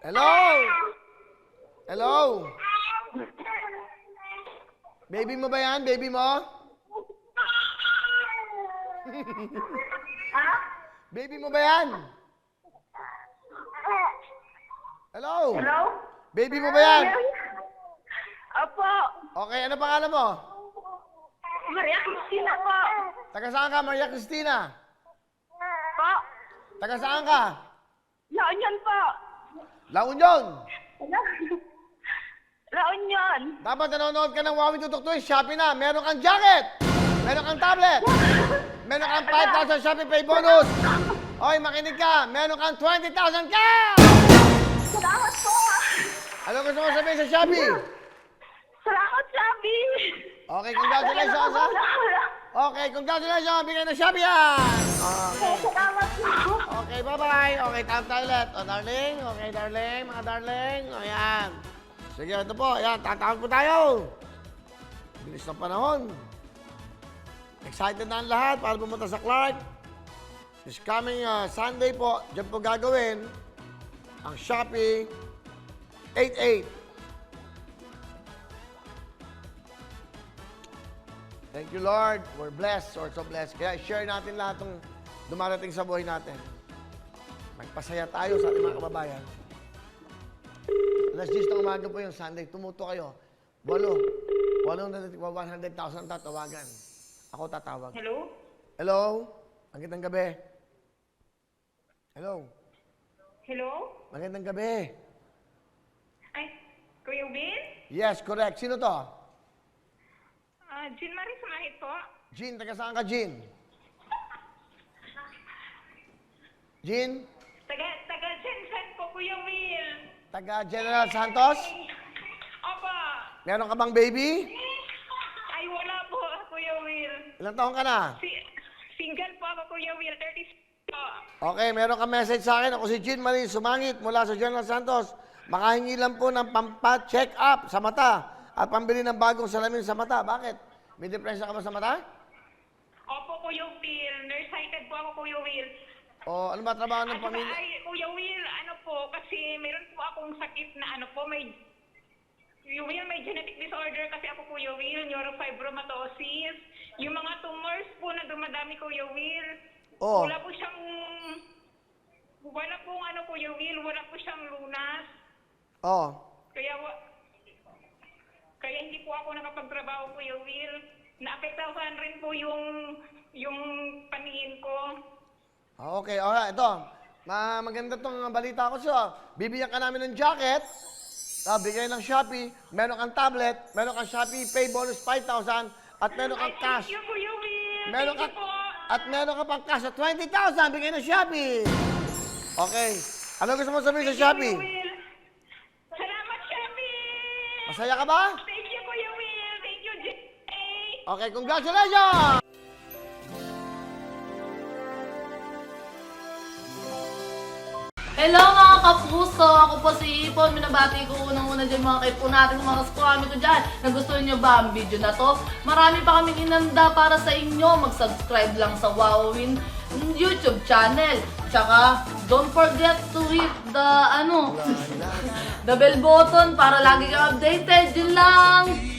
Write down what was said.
Hello? Hello? Baby mo ba yan? Baby mo? Baby mo ba yan? Hello? Hello? Baby mo ba yan? Opo. Okay, ano pangalan mo? Maria Cristina po. Taga saan ka, Maria Cristina? Po. Taga saan ka? La Union po. La Union. La Union. Dapat nanonood ka ng Wawi Tutok to, Shopee na. Meron kang jacket. Meron kang tablet. Meron kang 5,000 Shopee Pay bonus. Oy, makinig ka. Meron kang 20,000 cash! Salamat po. Ano gusto mo sabihin sa Shopee? Salamat, Sabi. Okay, congratulations, ha? Okay, congratulations. Bigay ng Shopee yan. Okay. Salamat po. Okay, bye-bye. Okay, time toilet. O, darling. Okay, darling. Mga darling. O, yan. Sige, ito po. Yan, tatawag po tayo. Bilis ng panahon. Excited na ang lahat para pumunta sa Clark. This coming Sunday po, dyan po gagawin ang Shopee 88. Thank you, Lord. We're blessed. We're so blessed. Kaya share natin lahat ng dumarating sa buhay natin. Magpasaya tayo sa ating mga kababayan. Alas 10 ng umaga po yung Sunday. Tumuto kayo. 100,000 tatawagan. Ako tatawag. Hello? Hello? Magandang gabi. Hello? Hello? Magandang gabi. Ay, Kuya Will? Yes, correct. Sino to? Jean Marie Sumahit po. Jean, taga saan ka, Jean? Jean? Taga Jensen po, Kuya Will. Taga General Santos? Opo. Meron ka bang baby? Ay, wala po, Kuya Will. Ilang taon ka na? Single po ako, Kuya Will. 36 po. Okay, meron ka message sa akin. Ako si Jean Marie Sumangit mula sa General Santos. Makahingi lang po ng pampa-check up sa mata at pambili ng bagong salamin sa mata. Bakit? May depresya ka ba sa mata? Opo, Kuya Will. Nearsighted po ako, Kuya Will. O ano ba trabaho ng At saka, pamilya? ay, Kuya Will, ano po, kasi meron po akong sakit na ano po, Kuya Will, may genetic disorder kasi ako, Kuya Will, neurofibromatosis. Yung mga tumors po na dumadami, Kuya Will. Oh. Wala pong ano, Kuya Will, wala po siyang lunas. Oh. Kaya hindi po ako nakapagtrabaho, Kuya Will. Naapektahan rin po yung paningin ko. Okay, alright. Ito. Maganda tong balita ko sa'yo. Bibigyan ka namin ng jacket. Bigay ng Shopee. Meron kang tablet. Meron kang Shopee Pay bonus 5,000. At meron kang cash. Thank you, Kuya Will. Meron Thank ka, you po. at meron ka pang cash at 20,000. Bigay ng Shopee. Okay. Ano gusto mo sabihin sa Shopee? Kuya Will. Salamat, Shopee. Masaya ka ba? Thank you, Kuya Will. Thank you, J.A. Okay, congratulations! Hello mga kapuso! Ako po si Ipon. Minabati ko unang-una dyan mga kaipo natin, mga kaskwami ko dyan. Nagustuhan nyo ba ang video na to? Marami pa kaming inanda para sa inyo. Mag-subscribe lang sa Wowin YouTube channel. Tsaka, don't forget to hit the, the bell button para lagi ka updated. Yun lang!